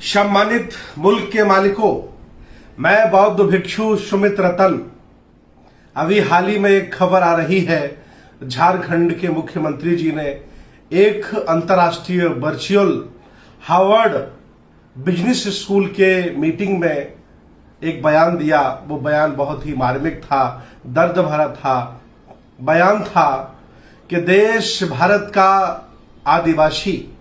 सम्मानित मुल्क के मालिकों, मैं बौद्ध भिक्षु सुमित रतन। अभी हाल ही में एक खबर आ रही है, झारखंड के मुख्यमंत्री जी ने एक अंतर्राष्ट्रीय वर्चुअल हार्वर्ड बिजनेस स्कूल के मीटिंग में एक बयान दिया। वो बयान बहुत ही मार्मिक था, दर्द भरा था। बयान था कि देश भारत का आदिवासी,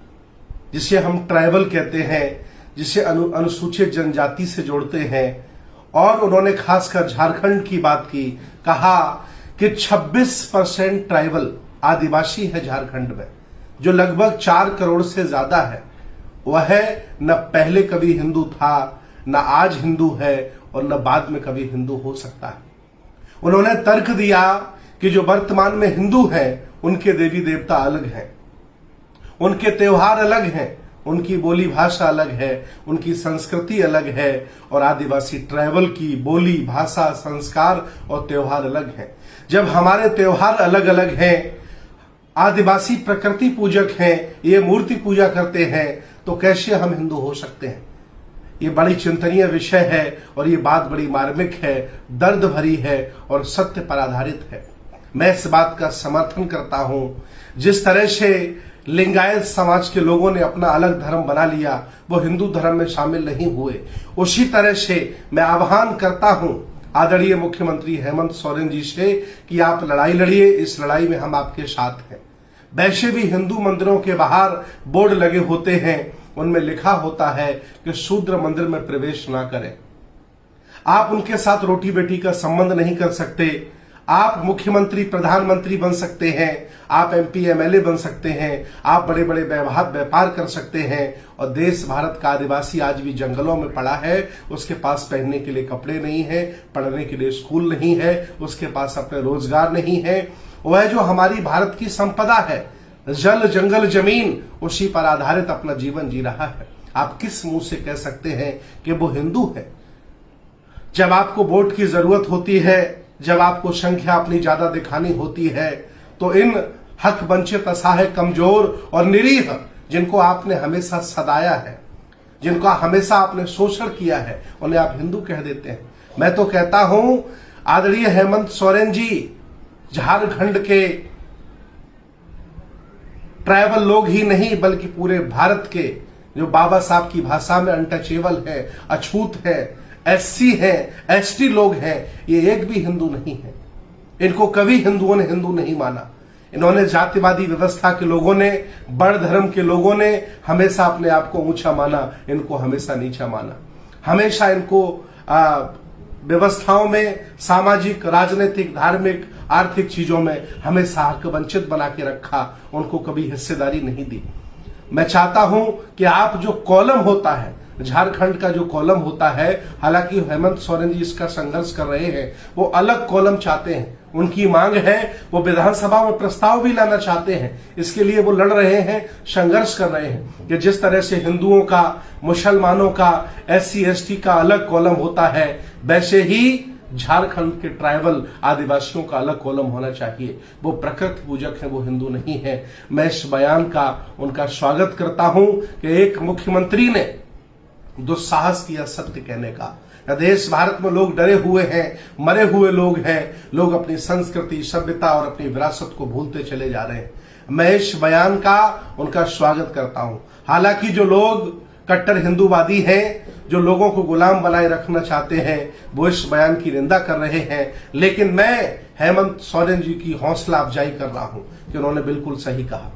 जिसे हम ट्राइबल कहते हैं, जिसे अनुसूचित जनजाति से जोड़ते हैं, और उन्होंने खासकर झारखंड की बात की। कहा कि 26% ट्राइबल आदिवासी है झारखंड में, जो लगभग 4 करोड़ से ज्यादा है। वह न पहले कभी हिंदू था, न आज हिंदू है, और न बाद में कभी हिंदू हो सकता है। उन्होंने तर्क दिया कि जो वर्तमान में हिंदू हैं, उनके देवी देवता अलग हैं, उनके त्योहार अलग हैं, उनकी बोली भाषा अलग है, उनकी संस्कृति अलग है, और आदिवासी ट्राइबल की बोली भाषा संस्कार और त्योहार अलग हैं। जब हमारे त्योहार अलग अलग हैं, आदिवासी प्रकृति पूजक हैं, ये मूर्ति पूजा करते हैं, तो कैसे हम हिंदू हो सकते हैं? ये बड़ी चिंतनीय विषय है, और ये बात बड़ी मार्मिक है, दर्द भरी है, और सत्य पर आधारित है। मैं इस बात का समर्थन करता हूं। जिस तरह से लिंगायत समाज के लोगों ने अपना अलग धर्म बना लिया, वो हिंदू धर्म में शामिल नहीं हुए, उसी तरह से मैं आह्वान करता हूं आदरणीय मुख्यमंत्री हेमंत सोरेन जी से कि आप लड़ाई लड़िए। इस लड़ाई में हम आपके साथ हैं। वैसे भी हिंदू मंदिरों के बाहर बोर्ड लगे होते हैं, उनमें लिखा होता है कि शूद्र मंदिर में प्रवेश ना करें। आप उनके साथ रोटी बेटी का संबंध नहीं कर सकते। आप मुख्यमंत्री प्रधानमंत्री बन सकते हैं, आप एमपी एमएलए बन सकते हैं, आप बड़े बड़े व्यापार कर सकते हैं, और देश भारत का आदिवासी आज भी जंगलों में पड़ा है। उसके पास पहनने के लिए कपड़े नहीं है, पढ़ने के लिए स्कूल नहीं है, उसके पास अपने रोजगार नहीं है। वह जो हमारी भारत की संपदा है, जल जंगल जमीन, उसी पर आधारित अपना जीवन जी रहा है। आप किस मुंह से कह सकते हैं कि वो हिंदू है? जब आपको वोट की जरूरत होती है, जब आपको संख्या अपनी ज्यादा दिखानी होती है, तो इन हक वंचित असहाय कमजोर और निरीह, जिनको आपने हमेशा सदाया है, जिनका हमेशा आपने शोषण किया है, उन्हें आप हिंदू कह देते हैं। मैं तो कहता हूं आदरणीय हेमंत सोरेन जी, झारखंड के ट्राइबल लोग ही नहीं बल्कि पूरे भारत के जो बाबा साहब की भाषा में अनटचेबल है, अछूत है, एससी है, एसटी लोग हैं, ये एक भी हिंदू नहीं है। इनको कभी हिंदुओं ने हिंदू नहीं माना। इन्होंने जातिवादी व्यवस्था के लोगों ने, बड़ धर्म के लोगों ने हमेशा अपने आप को ऊंचा माना, इनको हमेशा नीचा माना। हमेशा इनको व्यवस्थाओं में, सामाजिक, राजनीतिक, धार्मिक, आर्थिक चीजों में हमेशा हक वंचित बना के रखा, उनको कभी हिस्सेदारी नहीं दी। मैं चाहता हूं कि आप जो कॉलम होता है, झारखंड का जो कॉलम होता है, हालांकि हेमंत सोरेन जी इसका संघर्ष कर रहे हैं, वो अलग कॉलम चाहते हैं। उनकी मांग है, वो विधानसभा में प्रस्ताव भी लाना चाहते हैं। इसके लिए वो लड़ रहे हैं, संघर्ष कर रहे हैं कि जिस तरह से हिंदुओं का, मुसलमानों का, एससी एसटी का अलग कॉलम होता है, वैसे ही झारखंड के ट्राइबल आदिवासियों का अलग कॉलम होना चाहिए। वो प्रकृति पूजक है, वो हिंदू नहीं है। मैं इस बयान का उनका स्वागत करता हूं कि एक मुख्यमंत्री ने दुस्साहस किया सत्य कहने का। देश भारत में लोग डरे हुए हैं, मरे हुए लोग हैं, लोग अपनी संस्कृति, सभ्यता और अपनी विरासत को भूलते चले जा रहे हैं। मैं इस बयान का उनका स्वागत करता हूं। हालांकि जो लोग कट्टर हिंदूवादी हैं, जो लोगों को गुलाम बनाए रखना चाहते हैं, वो इस बयान की निंदा कर रहे हैं। लेकिन मैं हेमंत सोरेन जी की हौसला अफजाई कर रहा हूं कि उन्होंने बिल्कुल सही कहा।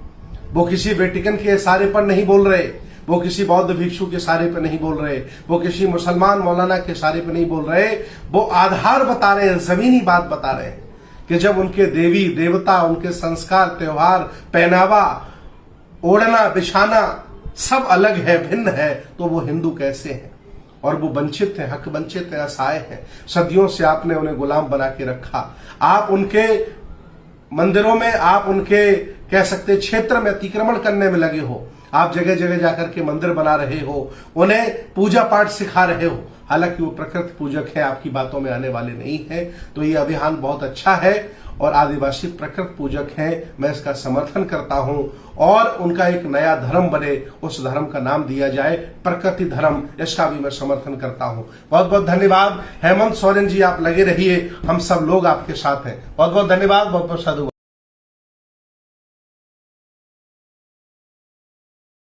वो किसी वेटिकन के इशारे पर नहीं बोल रहे, वो किसी बौद्ध भिक्षु के इशारे पे नहीं बोल रहे, वो किसी मुसलमान मौलाना के इशारे पे नहीं बोल रहे। वो आधार बता रहे हैं, जमीनी बात बता रहे हैं कि जब उनके देवी देवता, उनके संस्कार, त्योहार, पहनावा, ओढ़ना बिछाना सब अलग है, भिन्न है, तो वो हिंदू कैसे हैं? और वो वंचित है, हक वंचित है, असहाय है। सदियों से आपने उन्हें गुलाम बना के रखा। आप उनके मंदिरों में, आप उनके कह सकते क्षेत्र में अतिक्रमण करने में लगे हो। आप जगह जगह जाकर के मंदिर बना रहे हो, उन्हें पूजा पाठ सिखा रहे हो, हालांकि वो प्रकृति पूजक है, आपकी बातों में आने वाले नहीं है। तो ये अभियान बहुत अच्छा है और आदिवासी प्रकृति पूजक हैं, मैं इसका समर्थन करता हूं और उनका एक नया धर्म बने, उस धर्म का नाम दिया जाए प्रकृति धर्म, इसका भी मैं समर्थन करता हूं। बहुत बहुत धन्यवाद हेमंत सोरेन जी, आप लगे रहिए, हम सब लोग आपके साथ हैं। बहुत बहुत धन्यवाद, बहुत बहुत साधुवाद।